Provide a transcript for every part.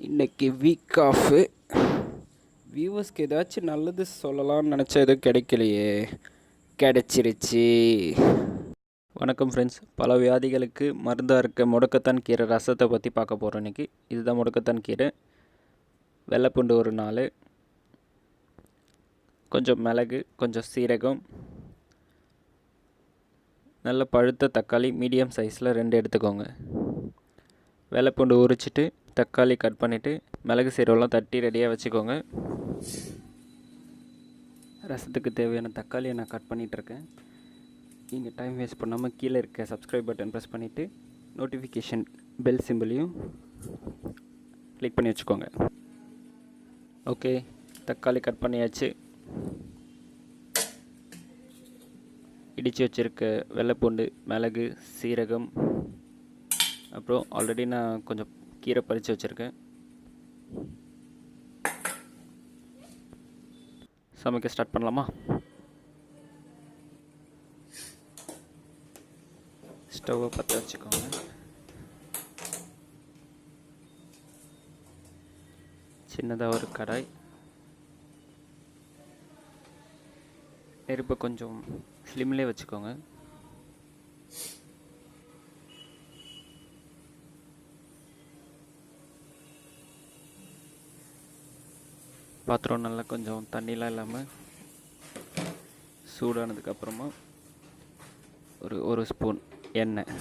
இன்றைக்கி week off. வியூவர்ஸ்க்கு ஏதாச்சும் நல்லது சொல்லலாம்னு நினச்சா எதுவும் கிடைக்கலையே, கிடைச்சிருச்சு. வணக்கம் ஃப்ரெண்ட்ஸ். பல வியாதிகளுக்கு மருந்தாக இருக்க முடக்கத்தான் கீரை ரசத்தை பற்றி பார்க்க போகிறோம் இன்றைக்கி. இதுதான் முடக்கத்தான் கீரை. வெள்ளைப்பூண்டு ஒரு 4, கொஞ்சம் மிளகு, கொஞ்சம் சீரகம், நல்ல பழுத்த தக்காளி மீடியம் சைஸில் 2 எடுத்துக்கோங்க. வெள்ளைப்பூண்டு உரிச்சிட்டு தக்காளி கட் பண்ணிவிட்டு மிளகு சீரகம்லாம் தட்டி ரெடியாக வச்சுக்கோங்க. ரசத்துக்கு தேவையான தக்காளியை நான் கட் பண்ணிகிட்ருக்கேன். நீங்கள் டைம் வேஸ்ட் பண்ணாமல் கீழே இருக்க சப்ஸ்கிரைப் பட்டன் ப்ரெஸ் பண்ணிவிட்டு நோட்டிஃபிகேஷன் பெல் சிம்பிளையும் கிளிக் பண்ணி வச்சுக்கோங்க. ஓகே, தக்காளி கட் பண்ணியாச்சு. இடித்து வச்சுருக்க வெள்ளைப்பூண்டு, மிளகு, சீரகம், அப்புறம் ஆல்ரெடி நான் கொஞ்சம் கீரை பறித்து வச்சுருக்கேன். சமைக்க ஸ்டார்ட் பண்ணலாமா? ஸ்டவ்வை பற்ற வச்சுக்கோங்க. சின்னதாக ஒரு கடாய், நெருப்பை கொஞ்சம் ஸ்லிம்லேயே வச்சுக்கோங்க. பாத்திரம் நல்லா கொஞ்சம் தண்ணிலாம் இல்லாமல் சூடானதுக்கப்புறமா ஒரு ஸ்பூன் எண்ணெய்,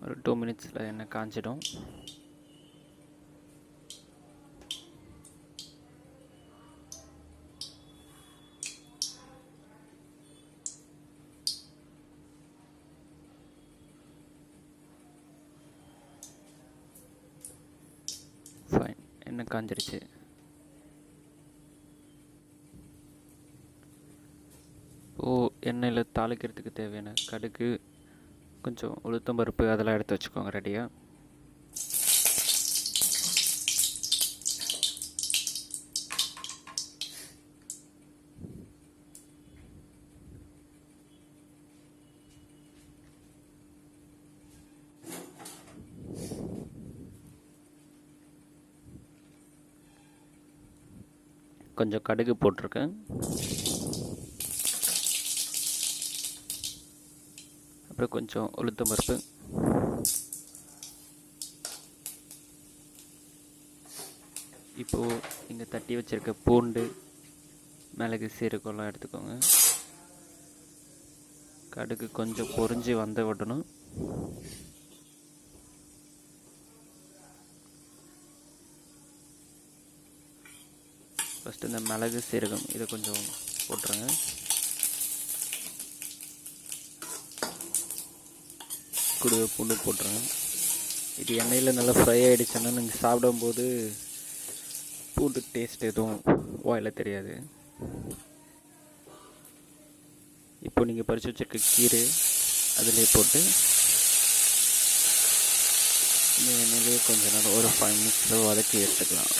ஒரு 2 மினிட்ஸில் எண்ணெய் காஞ்சிடும். ஃபைன், எண்ணெய் காஞ்சிருச்சு. இப்போது எண்ணெயில் தாளிக்கிறதுக்கு தேவையான கடுகு, கொஞ்சம் உளுத்தம் பருப்பு அதெல்லாம் எடுத்து வச்சுக்கோங்க ரெடியாக. கொஞ்சம் கடுகு போட்டிருக்கேன். அப்புறம் கொஞ்சம் உளுத்தம் பருப்பு, இப்போது நீங்கள் தட்டி வச்சுருக்க பூண்டு, மிளகு, சீரகம்லாம் எடுத்துக்கோங்க. கடுகு கொஞ்சம் பொரிஞ்சு வந்து விடணும். ஃபஸ்ட்டு இந்த மிளகு, சீரகம் இதை கொஞ்சம் போட்டுருங்க. கூடவே பூண்டு போட்டுருங்க. இது எண்ணெயில் நல்லா ஃப்ரை ஆகிடுச்சுன்னா நீங்கள் சாப்பிடும்போது பூண்டு டேஸ்ட் எதுவும் வாயில் தெரியாது. இப்போ நீங்கள் பறித்து வச்சுருக்க கீரை அதிலே போட்டு இந்த எண்ணெயிலே கொஞ்ச நேரம் ஒரு 5 மினிட்ஸில் வதக்கி எடுத்துக்கலாம்.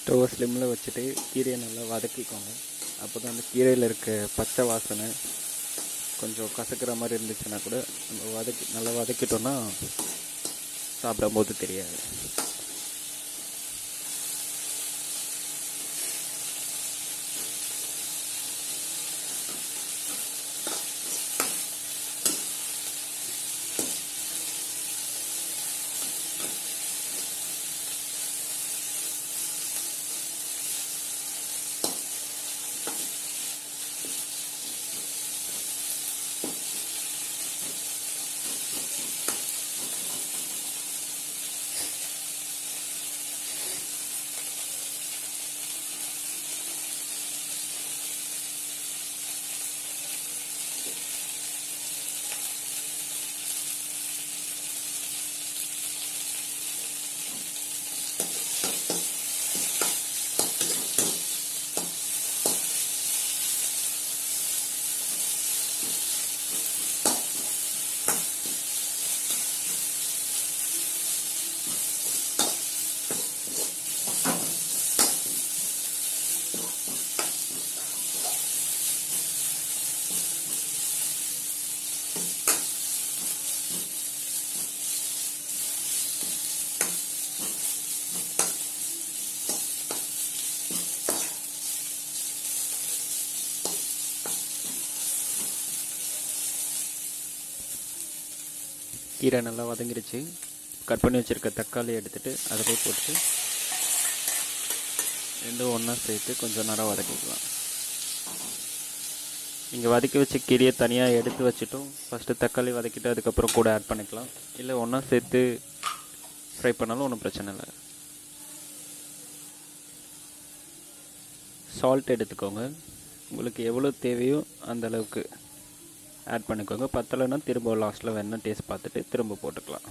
ஸ்டவ்வை ஸ்லிம்மில் வச்சுட்டு கீரையை நல்லா வதக்கிக்கோங்க. அப்போ தான் அந்த கீரையில் இருக்க பச்சை வாசனை கொஞ்சம் கசக்கிற மாதிரி இருந்துச்சுன்னா கூட நம்ம நல்லா வதக்கிட்டோன்னா சாப்பிடும்போது தெரியாது. கீரை நல்லா வதங்கிடுச்சு. கட் பண்ணி வச்சுருக்க தக்காளி எடுத்துகிட்டு அதிலே போட்டு ரெண்டும் ஒன்றா சேர்த்து கொஞ்சம் நேரம் வதக்கிக்கலாம். நீங்கள் வதக்கி வச்ச கீரையை தனியாக எடுத்து வச்சுட்டும் ஃபஸ்ட்டு தக்காளி வதக்கிட்டு அதுக்கப்புறம் கூட ஆட் பண்ணிக்கலாம். இல்லை ஒன்றா சேர்த்து ஃப்ரை பண்ணாலும் ஒன்றும் பிரச்சனை இல்லை. சால்ட் எடுத்துக்கோங்க. உங்களுக்கு எவ்வளோ தேவையோ அந்த அளவுக்கு ஆட் பண்ணிக்கோங்க. பத்தலைன்னா திரும்ப லாஸ்ட்டில் வேணால் டேஸ்ட் பார்த்துட்டு திரும்ப போட்டுக்கலாம்.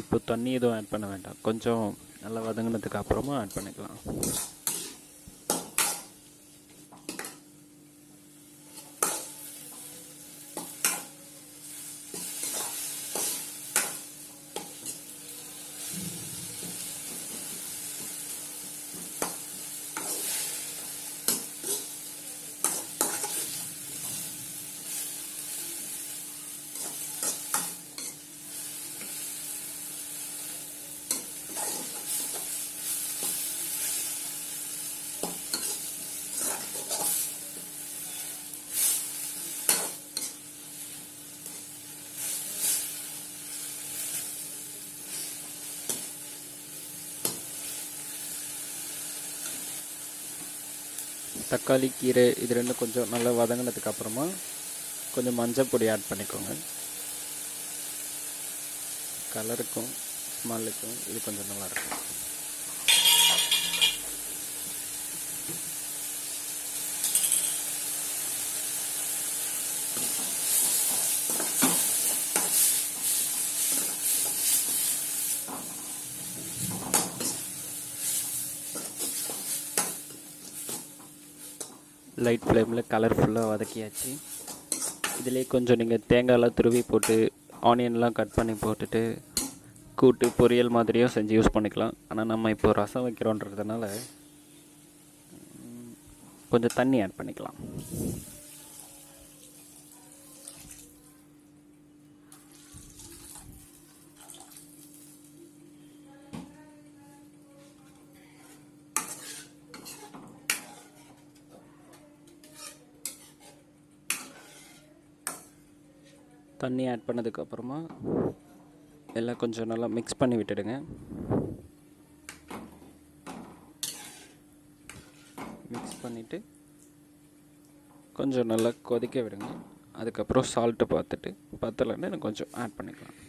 இப்போ தண்ணி எதுவும் ஆட் பண்ண வேண்டாம். கொஞ்சம் நல்லா வதங்கினதுக்கு அப்புறமா ஆட் பண்ணிக்கலாம். தக்காளி கீரை இது ரெண்டும் கொஞ்சம் நல்லா வதங்கினதுக்கு அப்புறமா கொஞ்சம் மஞ்சள் பொடி ஆட் பண்ணிக்கோங்க. கலருக்கும் ஸ்மெல்லுக்கும் இது கொஞ்சம் நல்லாயிருக்கும். லைட் ஃப்ளேமில் கலர்ஃபுல்லாக வதக்கியாச்சு. இதிலே கொஞ்சம் நீங்கள் தேங்காயெலாம் துருவி போட்டு ஆனியன்லாம் கட் பண்ணி போட்டுட்டு கூட்டு பொரியல் மாதிரியும் செஞ்சு யூஸ் பண்ணிக்கலாம். ஆனால் நம்ம இப்போ ரசம் வைக்கிறோன்றதுனால கொஞ்சம் தண்ணி ஆட் பண்ணிக்கலாம். தண்ணி ஆட் பண்ணதுக்கப்புறமா எல்லாம் கொஞ்சம் நல்லா மிக்ஸ் பண்ணி விட்டுடுங்க. மிக்ஸ் பண்ணிவிட்டு கொஞ்சம் நல்லா கொதிக்க விடுங்க. அதுக்கப்புறம் சால்ட்டு பார்த்துட்டு பத்தலைன்னு எனக்கு கொஞ்சம் ஆட் பண்ணிக்கலாம்.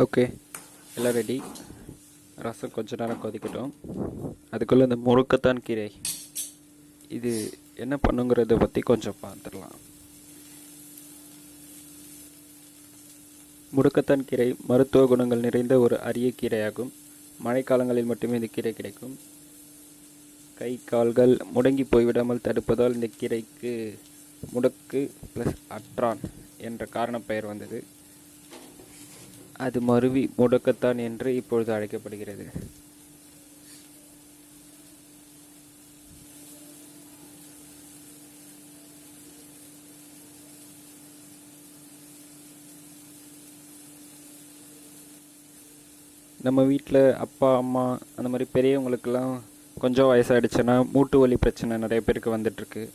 ஓகே, எல்லாம் ரெடி. ரசம் கொஞ்ச நேரம் கொதிக்கட்டும். அதுக்குள்ளே இந்த முருக்கத்தான் கீரை இது என்ன பண்ணுங்கிறத பற்றி கொஞ்சம் பார்த்துடலாம். முருக்கத்தான் கீரை மருத்துவ குணங்கள் நிறைந்த ஒரு அரிய கீரையாகும். மழைக்காலங்களில் மட்டுமே இந்த கீரை கிடைக்கும். கை கால்கள் முடங்கி போய்விடாமல் தடுப்பதால் இந்த கீரைக்கு முடக்கு ப்ளஸ் அற்றான் என்ற காரணப்பெயர் வந்தது. அது மருவி முடக்கத்தான் என்று இப்பொழுது அழைக்கப்படுகிறது. நம்ம வீட்டில் அப்பா அம்மா அந்த மாதிரி பெரியவங்களுக்கெல்லாம் கொஞ்சம் வயசாகிடுச்சுன்னா மூட்டு வலி பிரச்சனை நிறைய பேருக்கு வந்துட்டுருக்கு.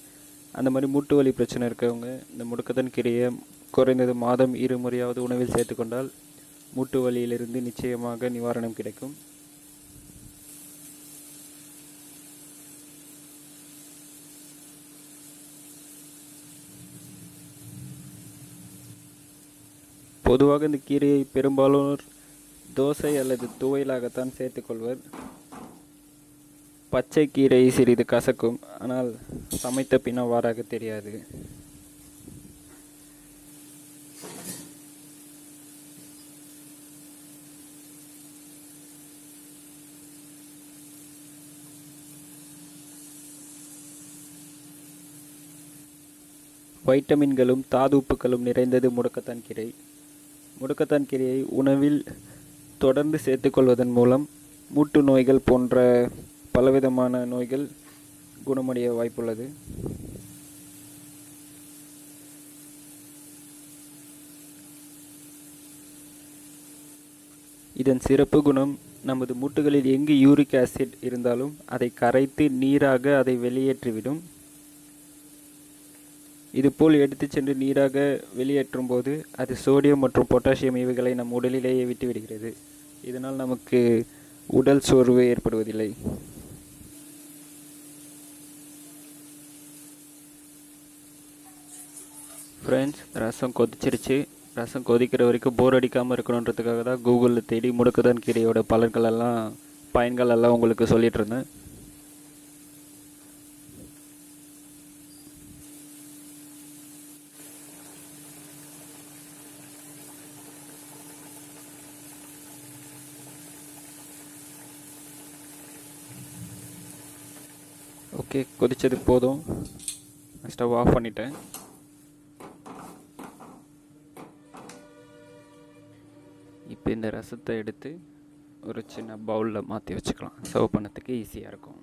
அந்த மாதிரி மூட்டு வலி பிரச்சனை இருக்கவங்க இந்த முடக்கத்தான் கீரையை குறைந்தது மாதம் 2 முறையாவது உணவில் சேர்த்துக்கொண்டால் மூட்டு வலியிலிருந்து நிச்சயமாக நிவாரணம் கிடைக்கும். பொதுவாக இந்த கீரையை பெரும்பாலும் தோசை அல்லது துவையலாகத்தான் சேர்த்துக்கொள்வர். பச்சை கீரை சிறிது கசக்கும், ஆனால் சமைத்த பின் அவ்வாறாக தெரியாது. வைட்டமின்களும் தாதுப்புக்களும் நிறைந்தது முடக்கத்தான் கீரை. முடக்கத்தான் கீரையை உணவில் தொடர்ந்து சேர்த்துக்கொள்வதன் மூலம் மூட்டு நோய்கள் போன்ற பலவிதமான நோய்கள் குணமடைய வாய்ப்புள்ளது. இதன் சிறப்பு குணம் நமது மூட்டுகளில் எங்கு யூரிக் ஆசிட் இருந்தாலும் அதை கரைத்து நீராக அதை வெளியேற்றிவிடும். இதுபோல் எடுத்து சென்று நீராக வெளியேற்றும் போது அது சோடியம் மற்றும் பொட்டாசியம் இவைகளை நம் உடலிலேயே விட்டுவிடுகிறது. இதனால் நமக்கு உடல் சோர்வு ஏற்படுவதில்லை. ஃப்ரெண்ட்ஸ், ரசம் கொதிச்சிருச்சு. ரசம் கொதிக்கிற வரைக்கும் போர் அடிக்காமல் இருக்கணுன்றதுக்காக தான் கூகுளில் தேடி முடக்கத்தான் கீரையோட பயன்கள் எல்லாம் உங்களுக்கு சொல்லிட்டு இருந்தேன். ஓகே, கொதிச்சது போதும். ஸ்டவ் ஆஃப் பண்ணிட்டேன். இப்போ இந்த ரசத்தை எடுத்து ஒரு சின்ன பவுலில் மாற்றி வச்சுக்கலாம். சர்வ் பண்ணதுக்கு ஈஸியாக இருக்கும்.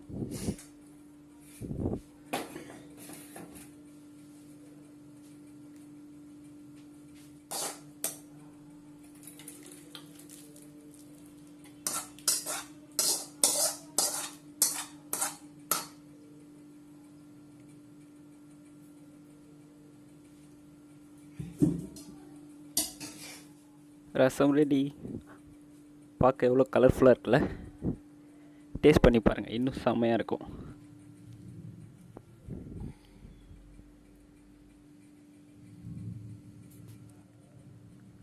ரசம் ரெடி. பார்க்க எவ்வளோ கலர்ஃபுல்லாக இருக்குல்ல? டேஸ்ட் பண்ணி பாருங்கள், இன்னும் செம்மையாக இருக்கும்.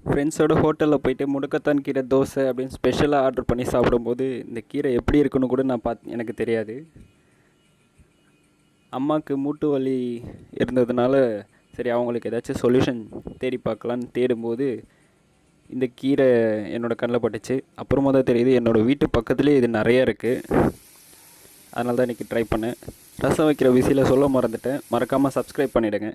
ஃப்ரெண்ட்ஸோட ஹோட்டலில் போயிட்டு முடக்கத்தான் கீரை தோசை அப்படின்னு ஸ்பெஷலாக ஆர்டர் பண்ணி சாப்பிடும்போது இந்த கீரை எப்படி இருக்குன்னு கூட எனக்கு தெரியாது. அம்மாவுக்கு மூட்டு வலி இருந்ததுனால சரி அவங்களுக்கு ஏதாச்சும் சொல்யூஷன் தேடி பார்க்கலான்னு தேடும்போது இந்த கீரை என்னோடய கண்ணில் பட்டுச்சு. அப்புறமா தான் தெரியுது என்னோடய வீட்டு பக்கத்துலேயே இது நிறைய இருக்குது. அதனால தான் இன்றைக்கி ட்ரை பண்ணேன். ரசம் வைக்கிற விஷயம் சொல்ல மறந்துட்டேன். மறக்காமல் சப்ஸ்கிரைப் பண்ணிவிடுங்க.